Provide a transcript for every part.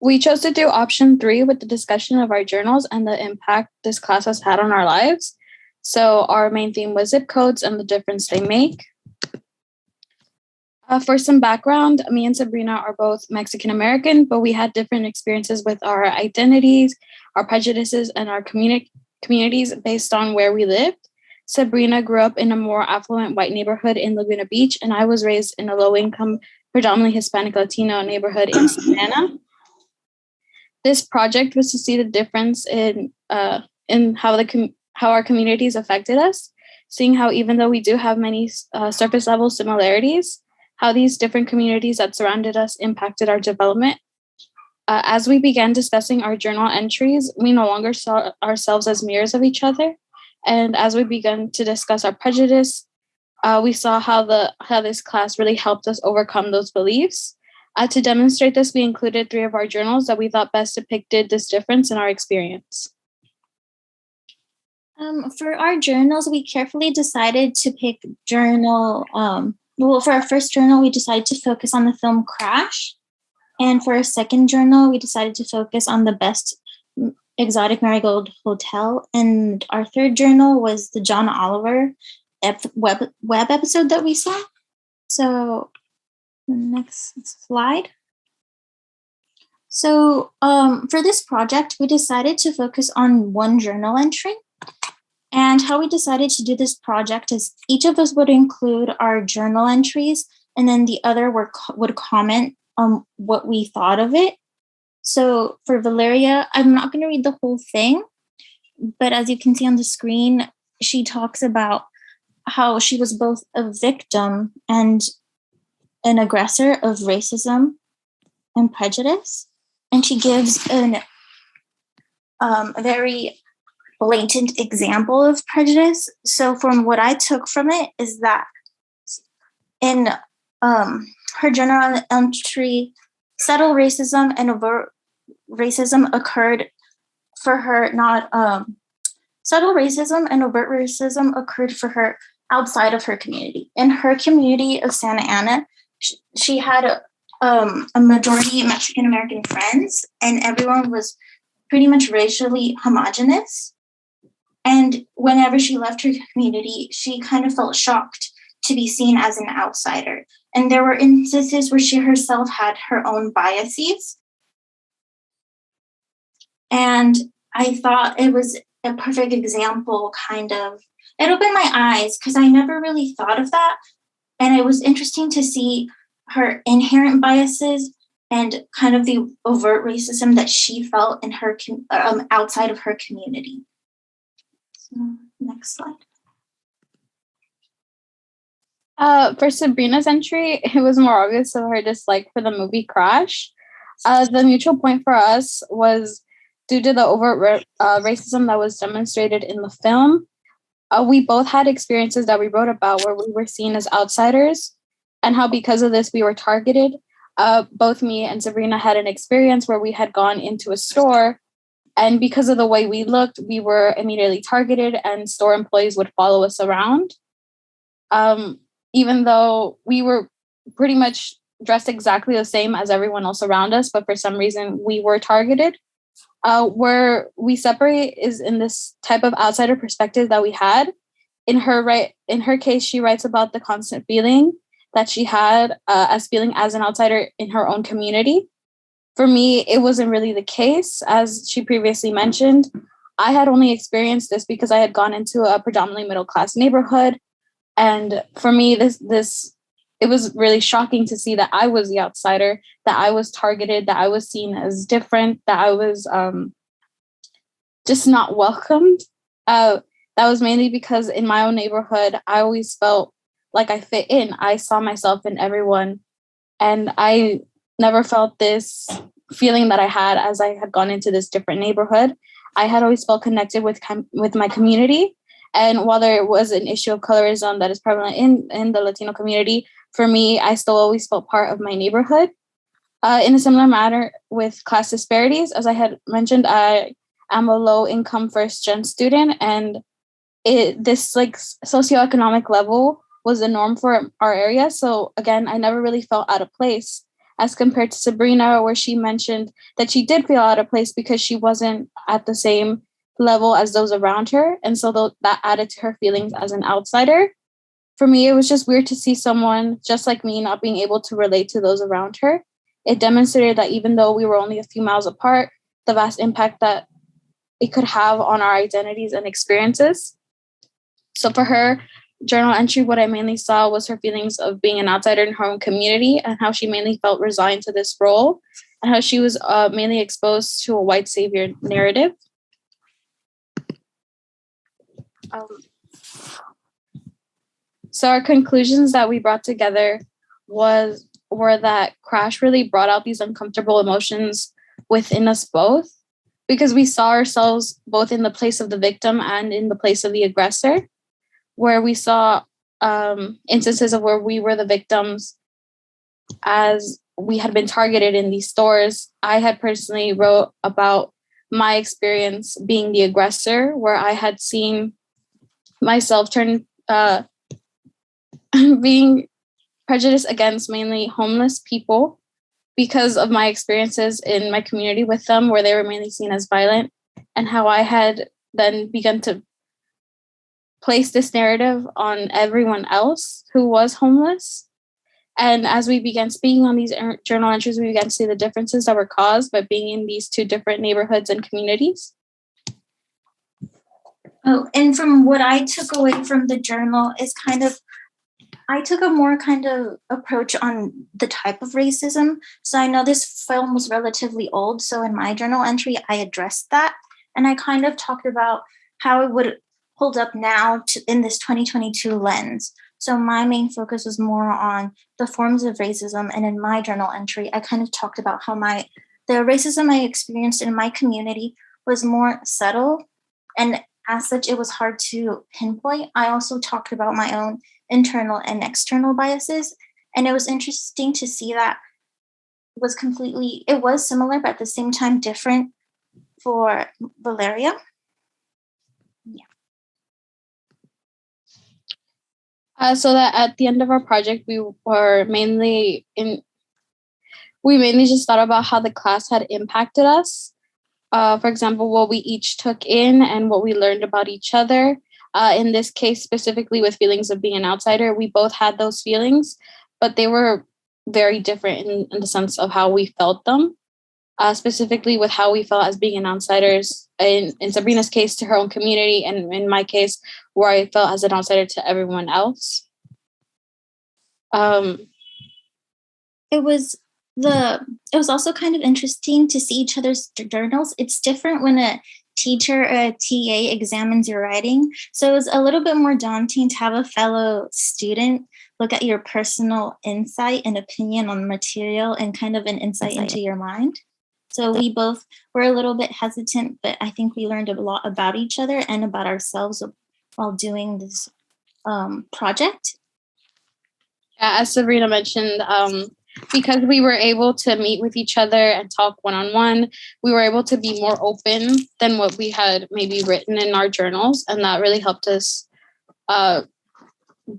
We chose to do option 3 with the discussion of our journals and the impact this class has had on our lives. So our main theme was zip codes and the difference they make. For some background, me and Sabrina are both Mexican American, but we had different experiences with our identities, our prejudices, and our communities based on where we lived. Sabrina grew up in a more affluent white neighborhood in Laguna Beach, and I was raised in a low-income, predominantly Hispanic Latino neighborhood in Santa Ana. This project was to see the difference in how our communities affected us, seeing how even though we do have many surface level similarities, how these different communities that surrounded us impacted our development. As we began discussing our journal entries, we no longer saw ourselves as mirrors of each other. And as we began to discuss our prejudice, we saw how this class really helped us overcome those beliefs. To demonstrate this, we included 3 of our journals that we thought best depicted this difference in our experience. For our journals, we carefully decided to pick journal. For our first journal, we decided to focus on the film Crash. And for our second journal, we decided to focus on the best exotic marigold hotel. And our third journal was the John Oliver web episode that we saw. So next slide. So for this project, we decided to focus on one journal entry. And how we decided to do this project is each of us would include our journal entries, and then the other would comment on what we thought of it. So for Valeria, I'm not going to read the whole thing, but as you can see on the screen, she talks about how she was both a victim and an aggressor of racism and prejudice. And she gives a very blatant example of prejudice. So from what I took from it is that in her journal entry, subtle racism and overt racism occurred for her, subtle racism and overt racism occurred for her outside of her community. In her community of Santa Ana, she had a majority Mexican American friends, and everyone was pretty much racially homogenous. And whenever she left her community, she kind of felt shocked to be seen as an outsider. And there were instances where she herself had her own biases. And I thought it was a perfect example, it opened my eyes because I never really thought of that. And it was interesting to see her inherent biases and kind of the overt racism that she felt in her outside of her community. So, next slide. For Sabrina's entry, it was more obvious of her dislike for the movie Crash. The mutual point for us was due to the overt racism that was demonstrated in the film. We both had experiences that we wrote about where we were seen as outsiders, and how because of this we were targeted. Both me and Sabrina had an experience where we had gone into a store, and because of the way we looked, we were immediately targeted, and store employees would follow us around. Even though we were pretty much dressed exactly the same as everyone else around us, but for some reason we were targeted. Where we separate is in this type of outsider perspective that we had. In her case, she writes about the constant feeling that she had as feeling as an outsider in her own community. For me, it wasn't really the case. As she previously mentioned, I had only experienced this because I had gone into a predominantly middle-class neighborhood. And for me, it was really shocking to see that I was the outsider, that I was targeted, that I was seen as different, that I was just not welcomed. That was mainly because in my own neighborhood, I always felt like I fit in. I saw myself in everyone. And I never felt this feeling that I had as I had gone into this different neighborhood. I had always felt connected with my community. And while there was an issue of colorism that is prevalent in the Latino community, for me, I still always felt part of my neighborhood. In a similar manner with class disparities, as I had mentioned, I am a low-income first-gen student, and this socioeconomic level was the norm for our area. So again, I never really felt out of place. as compared to Sabrina, where she mentioned that she did feel out of place because she wasn't at the same level as those around her. And so that added to her feelings as an outsider. For me, it was just weird to see someone just like me not being able to relate to those around her. It demonstrated that even though we were only a few miles apart, the vast impact that it could have on our identities and experiences. So for her journal entry, what I mainly saw was her feelings of being an outsider in her own community and how she mainly felt resigned to this role and how she was mainly exposed to a white savior narrative. So our conclusions that we brought together were that Crash really brought out these uncomfortable emotions within us both, because we saw ourselves both in the place of the victim and in the place of the aggressor, where we saw instances of where we were the victims as we had been targeted in these stores. I had personally wrote about my experience being the aggressor, where I had seen myself turn being prejudiced against mainly homeless people because of my experiences in my community with them, where they were mainly seen as violent, and how I had then begun to place this narrative on everyone else who was homeless. And as we began speaking on these journal entries, we began to see the differences that were caused by being in these two different neighborhoods and communities. Oh, and from what I took away from the journal is I took a more kind of approach on the type of racism. So I know this film was relatively old. So in my journal entry, I addressed that. And I kind of talked about how it would hold up now in this 2022 lens. So my main focus was more on the forms of racism. And in my journal entry, I kind of talked about how the racism I experienced in my community was more subtle. And as such, it was hard to pinpoint. I also talked about my own internal and external biases. And it was interesting to see that it was similar, but at the same time different for Valeria. Yeah. So that at the end of our project, we mainly just thought about how the class had impacted us. For example, what we each took in and what we learned about each other. In this case, specifically with feelings of being an outsider, we both had those feelings, but they were very different in the sense of how we felt them. Specifically with how we felt as being an outsiders, in Sabrina's case, to her own community, and in my case, where I felt as an outsider to everyone else. It was also kind of interesting to see each other's journals. It's different when a teacher or a TA examines your writing. So it was a little bit more daunting to have a fellow student look at your personal insight and opinion on the material and kind of an insight into your mind. So we both were a little bit hesitant, but I think we learned a lot about each other and about ourselves while doing this project. As Sabrina mentioned, because we were able to meet with each other and talk one-on-one, we were able to be more open than what we had maybe written in our journals. And that really helped us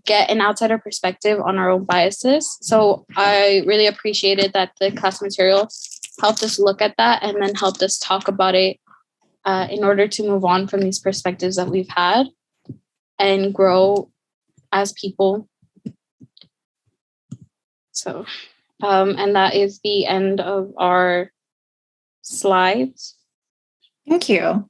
get an outsider perspective on our own biases. So I really appreciated that the class material helped us look at that and then helped us talk about it in order to move on from these perspectives that we've had and grow as people. So, and that is the end of our slides. Thank you.